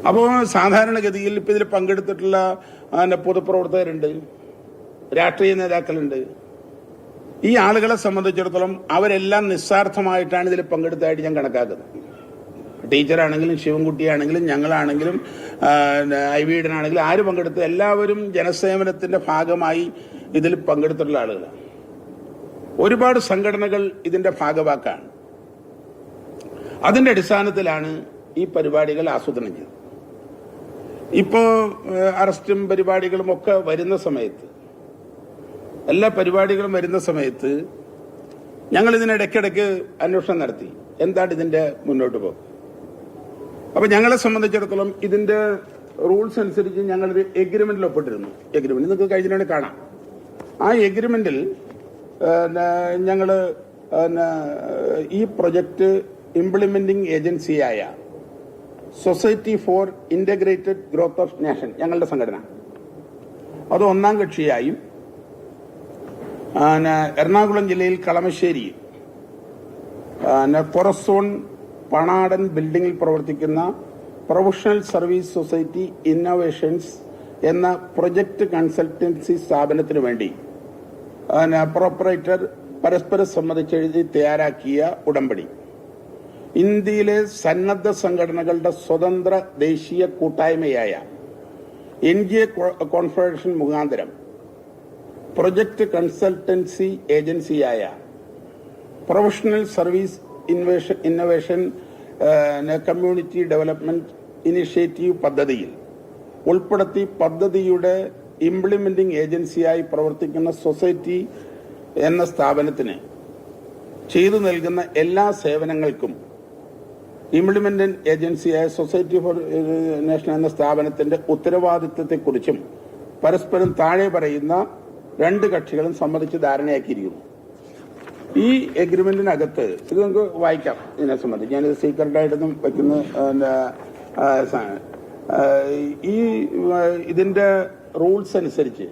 അപ്പോൾ സാധാരണഗതിയിൽ ഇപ്പം ഇതിൽ പങ്കെടുത്തിട്ടുള്ള പൊതുപ്രവർത്തകരുണ്ട്, രാഷ്ട്രീയ നേതാക്കളുണ്ട്. ഈ ആളുകളെ സംബന്ധിച്ചിടത്തോളം അവരെല്ലാം നിസ്വാർത്ഥമായിട്ടാണ് ഇതിൽ പങ്കെടുത്തതായിട്ട് ഞാൻ കണക്കാക്കുന്നത്. ടീച്ചറാണെങ്കിലും ശിവൻകുട്ടിയാണെങ്കിലും ഞങ്ങളാണെങ്കിലും ഐവീടനാണെങ്കിലും ആര് പങ്കെടുത്ത് എല്ലാവരും ജനസേവനത്തിന്റെ ഭാഗമായി ഇതിൽ പങ്കെടുത്തിട്ടുള്ള ആളുകളാണ്. ഒരുപാട് സംഘടനകൾ ഇതിന്റെ ഭാഗവാക്കാണ്. അതിന്റെ അടിസ്ഥാനത്തിലാണ് ഈ പരിപാടികൾ ആസൂത്രണം ചെയ്തത്. ഇപ്പോൾ അറസ്റ്റും പരിപാടികളും ഒക്കെ വരുന്ന സമയത്ത്, എല്ലാ പരിപാടികളും വരുന്ന സമയത്ത് ഞങ്ങൾ ഇതിനിടയ്ക്കിടയ്ക്ക് അന്വേഷണം നടത്തി എന്താണ് ഇതിന്റെ മുന്നോട്ട് പോകും. അപ്പൊ ഞങ്ങളെ സംബന്ധിച്ചിടത്തോളം ഇതിന്റെ റൂൾസ് അനുസരിച്ച് ഞങ്ങളൊരു എഗ്രിമെന്റിൽ ഒപ്പിട്ടിരുന്നു. എഗ്രിമെന്റ് നിങ്ങൾക്ക് കഴിഞ്ഞിട്ട് കാണാം. ആ എഗ്രിമെന്റിൽ ഞങ്ങള് ഈ പ്രൊജക്ട് ഇംപ്ലിമെന്റിംഗ് ഏജൻസിയായ society for integrated growth of nation, ഞങ്ങളുടെ സംഘടന, അത് ഒന്നാം കക്ഷിയായും എറണാകുളം ജില്ലയിൽ കളമശ്ശേരിയിൽ കൊറസോൺ പണാടൻ ബിൽഡിംഗിൽ പ്രവർത്തിക്കുന്ന പ്രൊഫഷണൽ സർവീസ് സൊസൈറ്റി ഇന്നോവേഷൻസ് എന്ന പ്രൊജക്ട് കൺസൾട്ടൻസി സ്ഥാപനത്തിനു വേണ്ടി പ്രോപ്പറേറ്റർ പരസ്പരം സമ്മതിച്ചെഴുതി തയ്യാറാക്കിയ ഉടമ്പടി ഇന്ത്യയിലെ സന്നദ്ധ സംഘടനകളുടെ സ്വതന്ത്ര ദേശീയ കൂട്ടായ്മയായ NGO കോൺഫെഡറേഷൻ മുഖാന്തരം പ്രൊജക്ട് കൺസൾട്ടൻസി ഏജൻസിയായ professional service innovation community development initiative പദ്ധതിയിൽ ഉൾപ്പെടുത്തി പദ്ധതിയുടെ ഇംപ്ലിമെന്റിംഗ് ഏജൻസിയായി പ്രവർത്തിക്കുന്ന സൊസൈറ്റി എന്ന സ്ഥാപനത്തിന് ചെയ്തു നൽകുന്ന എല്ലാ സേവനങ്ങൾക്കും ഇംപ്ലിമെന്റിംഗ് ഏജൻസിയായ സൊസൈറ്റി ഫോർ നേഷൻ എന്ന സ്ഥാപനത്തിന്റെ ഉത്തരവാദിത്വത്തെക്കുറിച്ചും പരസ്പരം താഴെ പറയുന്ന രണ്ട് കക്ഷികളും സമ്മതിച്ച് ധാരണയാക്കിയിരിക്കുന്നു. ഈ എഗ്രിമെന്റിനകത്ത് ഇത് നമുക്ക് വായിക്കാം. ഇതിനെ സംബന്ധിച്ച് ഞാനിത് സീക്രട്ടായിട്ടൊന്നും വയ്ക്കുന്ന ഈ ഇതിന്റെ റൂൾസ് അനുസരിച്ച്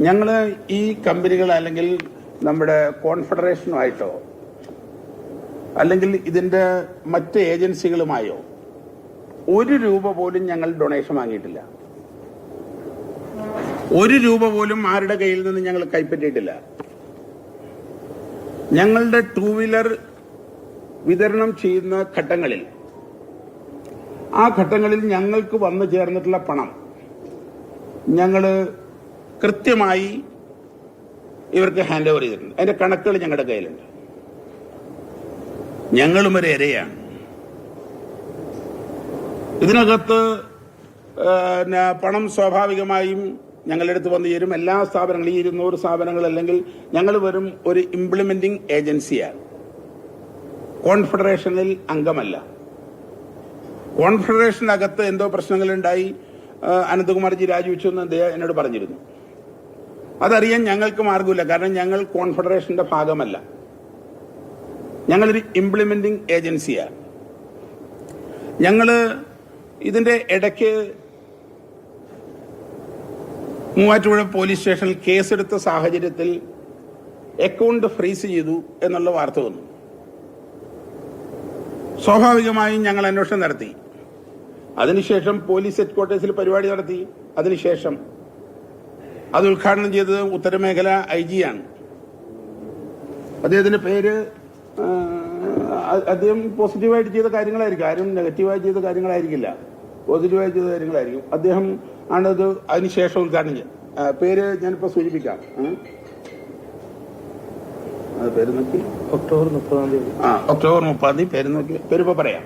ഞങ്ങൾ ഈ കമ്പനികൾ അല്ലെങ്കിൽ നമ്മുടെ കോൺഫെഡറേഷനുമായിട്ടോ അല്ലെങ്കിൽ ഇതിന്റെ മറ്റ് ഏജൻസികളുമായോ ഒരു രൂപ പോലും ഞങ്ങൾ ഡൊണേഷൻ വാങ്ങിയിട്ടില്ല. ഒരു രൂപ പോലും ആരുടെ കയ്യിൽ നിന്ന് ഞങ്ങൾ കൈപ്പറ്റിയിട്ടില്ല. ഞങ്ങളുടെ ടൂ വീലർ വിതരണം ചെയ്യുന്ന ഘട്ടങ്ങളിൽ ആ ഘട്ടങ്ങളിൽ ഞങ്ങൾക്ക് വന്നു ചേർന്നിട്ടുള്ള പണം ഞങ്ങൾ കൃത്യമായി ഇവർക്ക് ഹാൻഡ് ഓവർ ചെയ്തിട്ടുണ്ട്. അതിന്റെ കണക്കുകൾ ഞങ്ങളുടെ കയ്യിലുണ്ട്. ഞങ്ങളും ഒരു ഇരയാണ്. ഇതിനകത്ത് പണം സ്വാഭാവികമായും ഞങ്ങളുടെ അടുത്ത് വന്നു ചേരും. എല്ലാ സ്ഥാപനങ്ങളും, ഈ 200 സ്ഥാപനങ്ങൾ, അല്ലെങ്കിൽ ഞങ്ങൾ വെറും ഒരു ഇംപ്ലിമെന്റിംഗ് ഏജൻസിയാണ്, കോൺഫെഡറേഷനിൽ അംഗമല്ല. കോൺഫെഡറേഷനകത്ത് എന്തോ പ്രശ്നങ്ങളുണ്ടായി, അനന്തകുമാർജി രാജിവെച്ചു എന്ന് അദ്ദേഹം എന്നോട് പറഞ്ഞിരുന്നു. അതറിയാൻ ഞങ്ങൾക്ക് മാർഗമില്ല. കാരണം ഞങ്ങൾ കോൺഫെഡറേഷന്റെ ഭാഗമല്ല. ഞങ്ങളൊരു ഇംപ്ലിമെന്റിംഗ് ഏജൻസിയാണ്. ഞങ്ങള് ഇതിന്റെ ഇടയ്ക്ക് മൂവാറ്റുപുഴ പോലീസ് സ്റ്റേഷനിൽ കേസെടുത്ത സാഹചര്യത്തിൽ അക്കൗണ്ട് ഫ്രീസ് ചെയ്തു എന്നുള്ള വാർത്ത വന്നു. സ്വാഭാവികമായും ഞങ്ങൾ അന്വേഷണം നടത്തി. അതിനുശേഷം പോലീസ് ഹെഡ്ക്വാർട്ടേഴ്സിൽ പരിപാടി നടത്തി. അതിനുശേഷം അത് ഉദ്ഘാടനം ചെയ്തത് ഉത്തരമേഖല IG ആണ്. അദ്ദേഹത്തിന്റെ പേര്, അദ്ദേഹം പോസിറ്റീവായിട്ട് ചെയ്ത കാര്യങ്ങളായിരിക്കും, ആരും നെഗറ്റീവായി ചെയ്ത കാര്യങ്ങളായിരിക്കില്ല, പോസിറ്റീവായി ചെയ്ത കാര്യങ്ങളായിരിക്കും. അദ്ദേഹം ആണത് അതിനുശേഷം ഉദ്ഘാടനം ചെയ്തത്. പേര് ഞാനിപ്പോ സൂചിപ്പിക്കാം. പേര് നോക്കി ഒക്ടോബർ 30 പേര് നോക്കി പേരിപ്പോ പറയാം.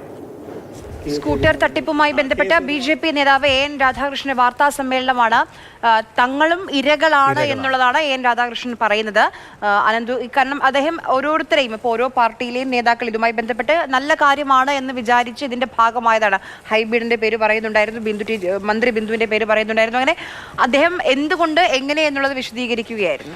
സ്കൂട്ടർ തട്ടിപ്പുമായി ബന്ധപ്പെട്ട BJP നേതാവ് AN രാധാകൃഷ്ണന്റെ വാർത്താ സമ്മേളനമാണ്. തങ്ങളും ഇരകളാണ് എന്നുള്ളതാണ് AN രാധാകൃഷ്ണൻ പറയുന്നത്. കാരണം അദ്ദേഹം ഓരോരുത്തരെയും, ഇപ്പോൾ ഓരോ പാർട്ടിയിലെയും നേതാക്കൾ ഇതുമായി ബന്ധപ്പെട്ട് നല്ല കാര്യമാണ് എന്ന് വിചാരിച്ച് ഇതിന്റെ ഭാഗമായതാണ്. ഹൈബീഡിന്റെ പേര് പറയുന്നുണ്ടായിരുന്നു, മന്ത്രി ബിന്ദുവിന്റെ പേര് പറയുന്നുണ്ടായിരുന്നു. അങ്ങനെ അദ്ദേഹം എന്തുകൊണ്ട്, എങ്ങനെ എന്നുള്ളത് വിശദീകരിക്കുകയായിരുന്നു.